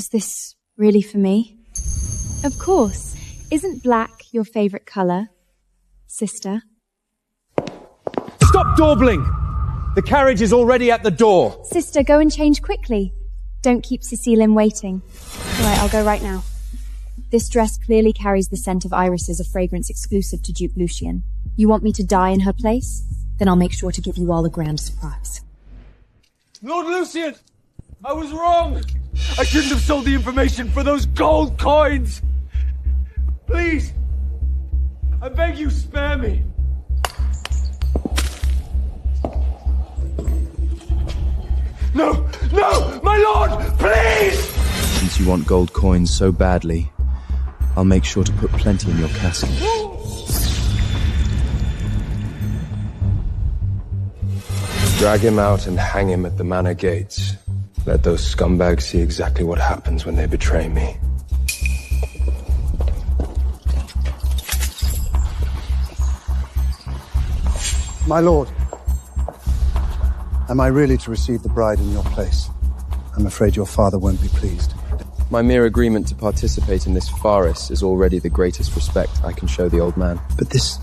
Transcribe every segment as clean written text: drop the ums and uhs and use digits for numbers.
Is this really for me? Of course. Isn't black your favorite color, sister? Stop dawdling! The carriage is already at the door. Sister, go and change quickly. Don't keep Cecilin waiting. All right, I'll go right now. This dress clearly carries the scent of irises, a fragrance exclusive to Duke Lucian. You want me to die in her place? Then I'll make sure to give you all a grand surprise. Lord Lucian! I was wrong! I shouldn't have sold the information for those gold coins! Please! I beg you, spare me! No! No! My lord! Please! Since you want gold coins so badly, I'll make sure to put plenty in your casket. Drag him out and hang him at the manor gates. Let those scumbags see exactly what happens when they betray me. My lord, am I really to receive the bride in your place? I'm afraid your father won't be pleased. My mere agreement to participate in this farce is already the greatest respect I can show the old man. But this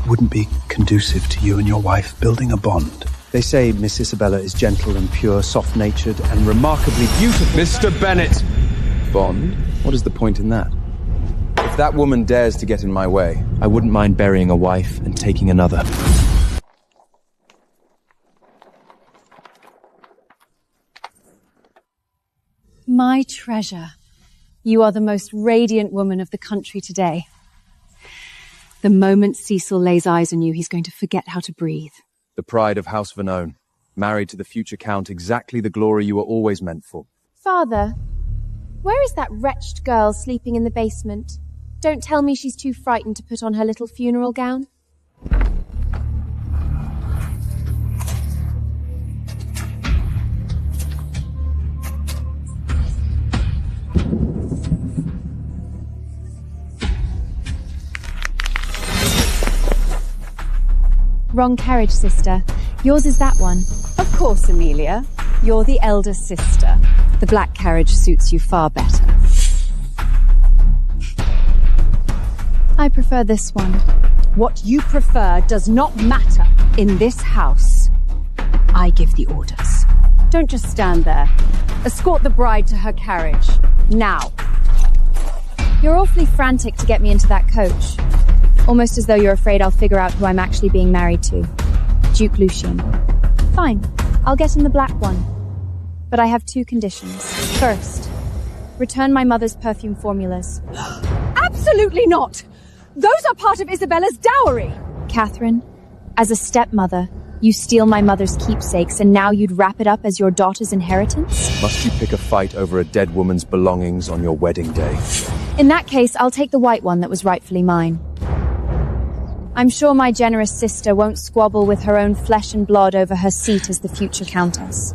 wouldn't be conducive to you and your wife building a bond. They say Miss Isabella is gentle and pure, soft-natured, and remarkably beautiful. Mr. Bennet! Bond? What is the point in that? If that woman dares to get in my way, I wouldn't mind burying a wife and taking another. My treasure. You are the most radiant woman of the country today. The moment Cecil lays eyes on you, he's going to forget how to breathe. The pride of House Vernone, married to the future Count, exactly the glory you were always meant for. Father, where is that wretched girl sleeping in the basement? Don't tell me she's too frightened to put on her little funeral gown. Wrong carriage, sister. Yours is that one. Of course, Amelia. You're the elder sister. The black carriage suits you far better. I prefer this one. What you prefer does not matter. In this house, I give the orders. Don't just stand there. Escort the bride to her carriage. Now. You're awfully frantic to get me into that coach. Almost as though you're afraid I'll figure out who I'm actually being married to. Duke Lucian. Fine, I'll get in the black one. But I have two conditions. First, return my mother's perfume formulas. Absolutely not! Those are part of Isabella's dowry! Catherine, as a stepmother, you steal my mother's keepsakes and now you'd wrap it up as your daughter's inheritance? Must you pick a fight over a dead woman's belongings on your wedding day? In that case, I'll take the white one that was rightfully mine. I'm sure my generous sister won't squabble with her own flesh and blood over her seat as the future countess.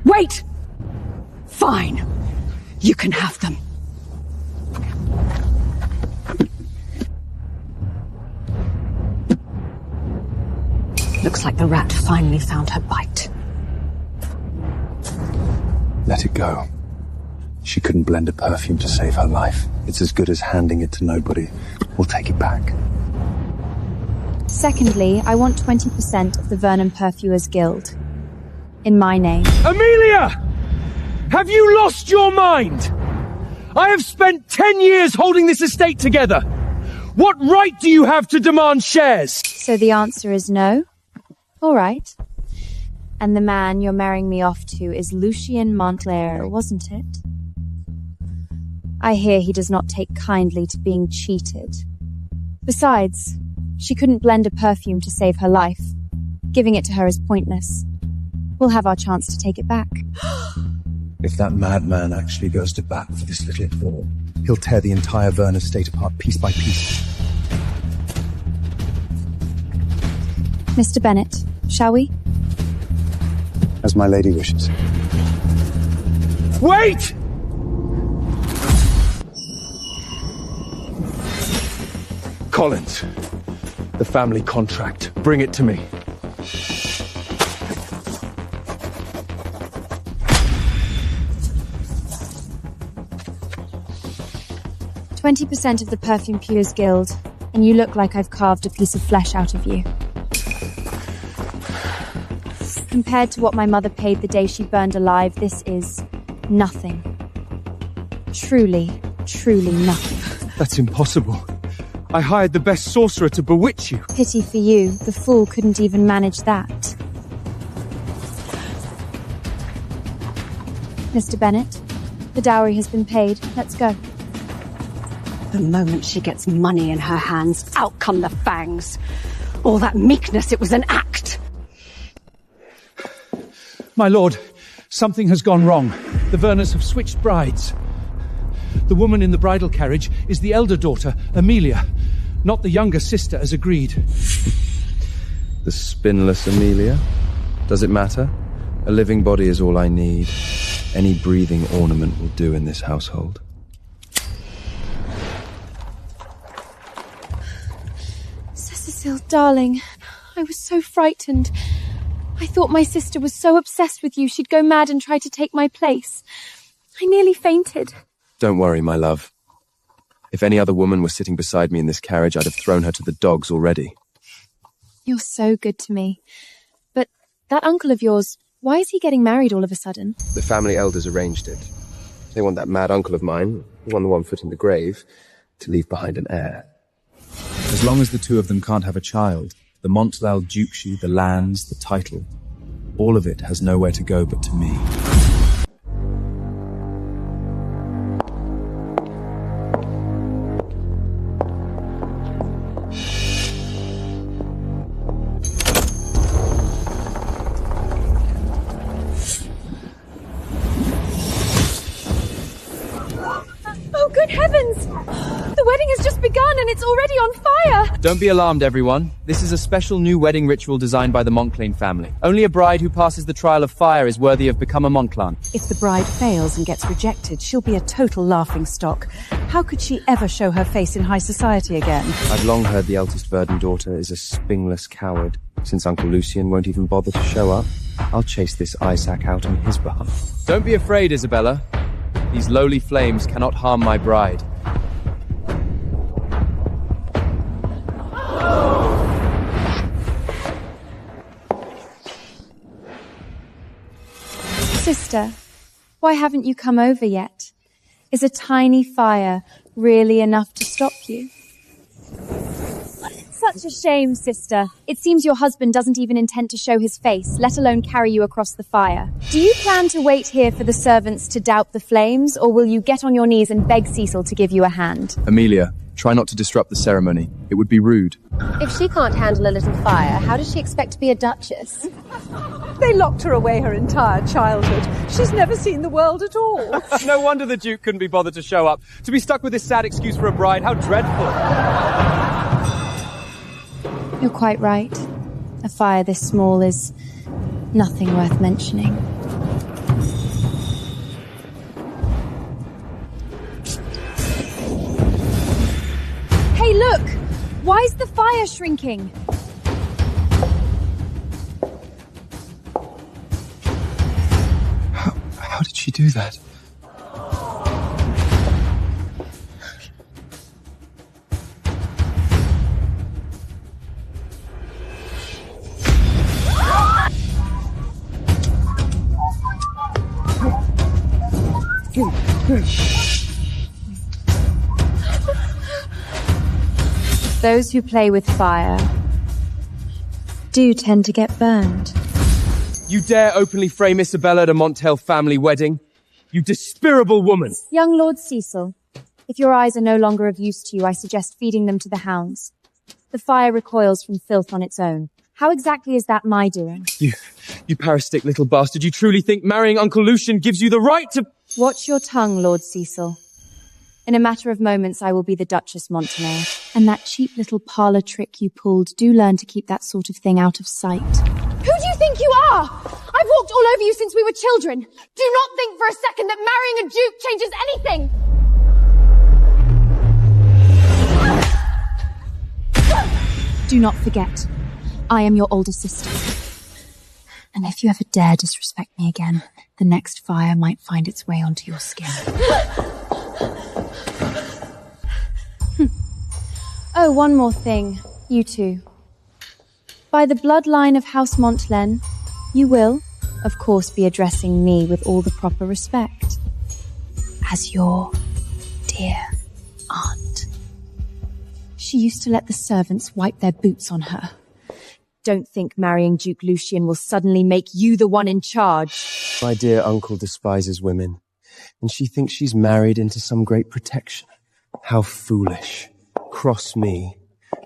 Wait! Fine. You can have them. Looks like the rat finally found her bite. Let it go. She couldn't blend a perfume to save her life. It's as good as handing it to nobody. We'll take it back. Secondly, I want 20% of the Vernon Perfumers Guild. In my name. Amelia! Have you lost your mind? I have spent 10 years holding this estate together. What right do you have to demand shares? So the answer is no? All right. And the man you're marrying me off to is Lucian Montclair, wasn't it? I hear he does not take kindly to being cheated. Besides, she couldn't blend a perfume to save her life. Giving it to her is pointless. We'll have our chance to take it back. If that madman actually goes to bat for this little ball, he'll tear the entire Vernon estate apart piece by piece. Mr. Bennet, shall we? As my lady wishes. Wait! Collins, the family contract. Bring it to me. 20% of the Perfume Peelers Guild, and you look like I've carved a piece of flesh out of you. Compared to what my mother paid the day she burned alive, this is nothing. Truly, truly nothing. That's impossible. I hired the best sorcerer to bewitch you. Pity for you, the fool couldn't even manage that. Mr. Bennett, the dowry has been paid. Let's go. The moment she gets money in her hands, out come the fangs. All that meekness, it was an act. My lord, something has gone wrong. The Verners have switched brides. The woman in the bridal carriage is the elder daughter, Amelia, not the younger sister as agreed. The spinless Amelia? Does it matter? A living body is all I need. Any breathing ornament will do in this household. Cecil, darling, I was so frightened. I thought my sister was so obsessed with you she'd go mad and try to take my place. I nearly fainted. Don't worry, my love. If any other woman was sitting beside me in this carriage, I'd have thrown her to the dogs already. You're so good to me. But that uncle of yours, why is he getting married all of a sudden? The family elders arranged it. They want that mad uncle of mine, on the one foot in the grave, to leave behind an heir. As long as the two of them can't have a child, the Montlal dukedom, the lands, the title, all of it has nowhere to go but to me. Oh, good heavens! The wedding has just begun and it's already on fire! Don't be alarmed, everyone. This is a special new wedding ritual designed by the Montclain family. Only a bride who passes the trial of fire is worthy of become a Montclan. If the bride fails and gets rejected, she'll be a total laughingstock. How could she ever show her face in high society again? I've long heard the eldest Verdon daughter is a spingless coward. Since Uncle Lucian won't even bother to show up, I'll chase this Isaac out on his behalf. Don't be afraid, Isabella. These lowly flames cannot harm my bride. Sister, why haven't you come over yet? Is a tiny fire really enough to stop you? Such a shame, sister. It seems your husband doesn't even intend to show his face, let alone carry you across the fire. Do you plan to wait here for the servants to doubt the flames, or will you get on your knees and beg Cecil to give you a hand? Amelia, try not to disrupt the ceremony. It would be rude. If she can't handle a little fire, how does she expect to be a duchess? They locked her away her entire childhood. She's never seen the world at all. No wonder the Duke couldn't be bothered to show up. To be stuck with this sad excuse for a bride, how dreadful. You're quite right. A fire this small is nothing worth mentioning. Hey, look! Why is the fire shrinking? How did she do that? Those who play with fire do tend to get burned. You dare openly frame Isabella at a Montel family wedding? You despicable woman! Young Lord Cecil, if your eyes are no longer of use to you, I suggest feeding them to the hounds. The fire recoils from filth on its own. How exactly is that my doing? You parasitic little bastard. You truly think marrying Uncle Lucian gives you the right to... Watch your tongue, Lord Cecil. In a matter of moments, I will be the Duchess Montelair. And that cheap little parlour trick you pulled, do learn to keep that sort of thing out of sight. Who do you think you are? I've walked all over you since we were children. Do not think for a second that marrying a duke changes anything. Do not forget, I am your older sister. And if you ever dare disrespect me again, the next fire might find its way onto your skin. Oh, one more thing. You two. By the bloodline of House Montlen, you will, of course, be addressing me with all the proper respect. As your dear aunt. She used to let the servants wipe their boots on her. Don't think marrying Duke Lucian will suddenly make you the one in charge. My dear uncle despises women, and she thinks she's married into some great protection. How foolish. Cross me,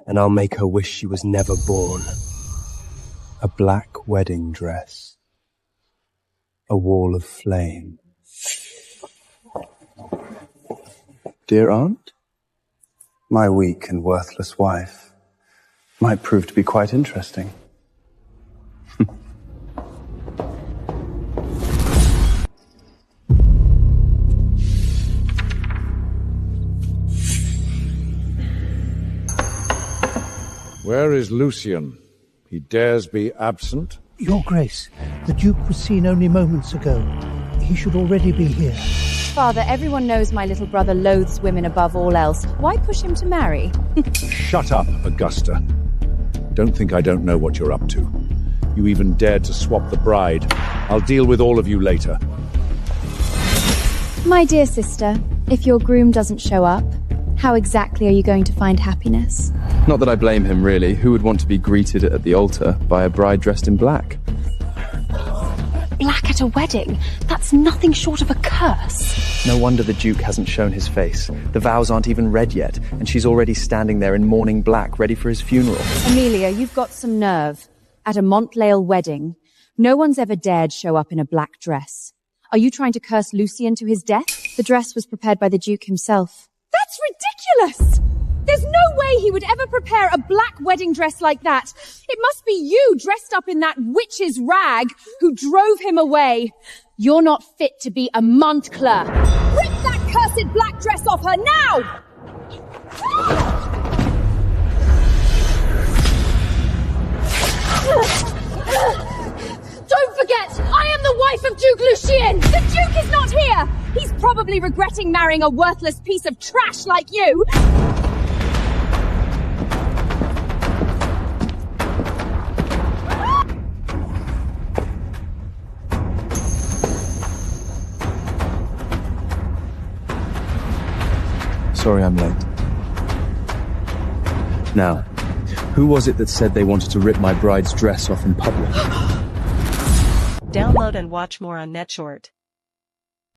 and I'll make her wish she was never born. A black wedding dress. A wall of flame. Dear aunt, my weak and worthless wife might prove to be quite interesting. Where is Lucian? He dares be absent? Your Grace, the Duke was seen only moments ago. He should already be here. Father, everyone knows my little brother loathes women above all else. Why push him to marry? Shut up, Augusta. Don't think I don't know what you're up to. You even dared to swap the bride. I'll deal with all of you later. My dear sister, if your groom doesn't show up, how exactly are you going to find happiness? Not that I blame him, really. Who would want to be greeted at the altar by a bride dressed in black? Black at a wedding? That's nothing short of a curse. No wonder the Duke hasn't shown his face. The vows aren't even read yet, and she's already standing there in mourning black, ready for his funeral. Amelia, you've got some nerve. At a Montlail wedding, no one's ever dared show up in a black dress. Are you trying to curse Lucian to his death? The dress was prepared by the Duke himself. That's ridiculous! There's no way he would ever prepare a black wedding dress like that. It must be you dressed up in that witch's rag who drove him away. You're not fit to be a Montclair. Rip that cursed black dress off her now! Don't forget, I am the wife of Duke Lucian! The Duke is not here! He's probably regretting marrying a worthless piece of trash like you! Sorry I'm late. Now, who was it that said they wanted to rip my bride's dress off in public? Download and watch more on NetShort.